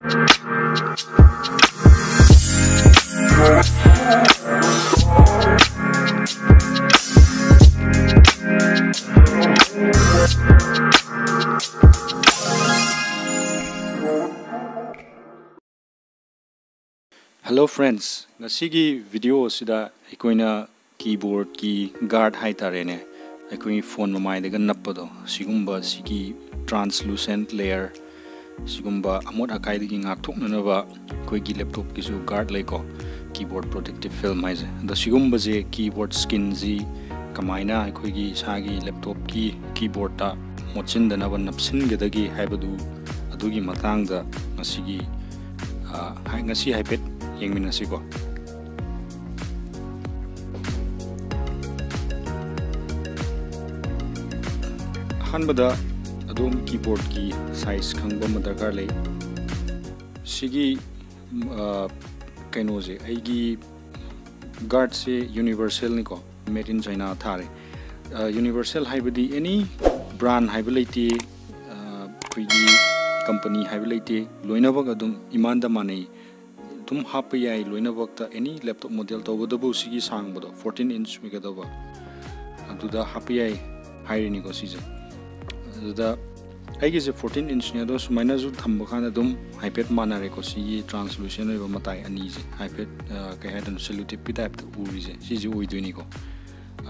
Hello friends, ngasigi video sida aikoina keyboard ki guard haitarene aikoi phone mamai daga nappado sigumba sigi translucent layer sigumba amot akai digi ngak thoknanaba koi gi laptop ki su guard laiko keyboard protective film haise da sigumba je keyboard skin ji kamaina aikoi gi sagi laptop ki keyboard ta mochin dana ban napsin gedagi haibadu adugi matangda ngasigi ngasi haipet yengminasiko hanbada adom keyboard ki size khangba madarkar lei sigi kaino je aigi guard se universal ni ko made in China thare universal haibadi any brand haibaliti kuigi company haibaliti loinabag adum imanda manei tum hapa yai loina wakta any laptop model tawadabu sigi sangbado 14 inch migadaba aduda hapa yai hairi ko sije aduda aigi je 14 inch ne do sumaina ju thamba khana dum hyped manare ko sigi translucent oiba matai ani je hyped ka hadan cellular pi type to uri je sije oiduni ko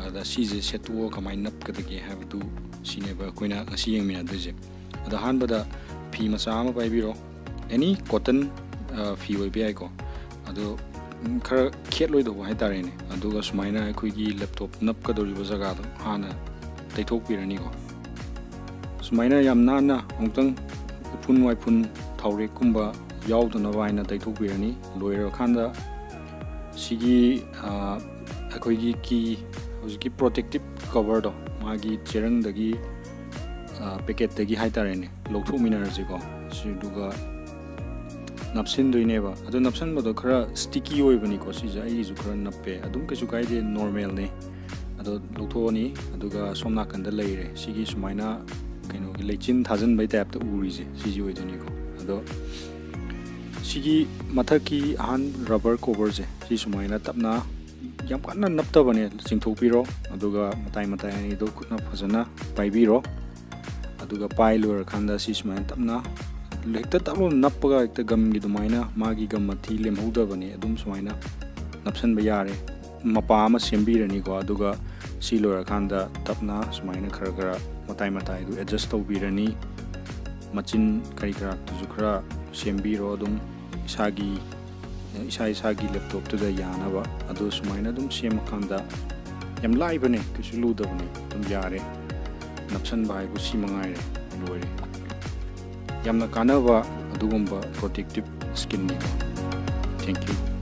ada sije setuo kamai nap kadagi have to sineba koina asi yengmina duje ada hanbada phi macha ama pai biro any cotton fee will be aiko ado khara khet loi do hai tarene aduga sumaina khoi gi laptop nap ka dori bazaga do hana taithok pirani ko sumaina yamna na ongtang phun wai phun thaure kumba yaudna waina taithok pirani loira khanda sigi akhoi gi ki hojiki protective cover do magi cherang dagi packet dagi hai tarene lokthok minerji ko siduga napsin doineba ado napsan bado khara sticky oibani ko sija ai ju khara nappe adum kesu kaide normal ne ado lokthoni aduga somna kanda leire sigi sumaina kaino gi lechin thajan bai type ta uri je siji oidoni ko ado sigi mathaki ahan rubber cover je si sumaina tapna yam kanna napta bane singthok piro aduga matai matai ani do khutna phajana paibiro aduga pailor khanda si sumaina tapna lekta talo nappaga ekta gam gi dumaina magi gam mathi lemhuda bani adum sumaina napsan ba yare mapa ama sembirani ko aduga silora khanda tapna sumaina khara khara matai matai du adjust to birani machin kari kara tu khara sembiro adum isagi laptop tu da yana ba adu sumaina adum sem khanda yam lai bane kisulu da bane dum yare napsan ba bu si mangai re lore yamna kanava adugumba protective skin ni. Thank you.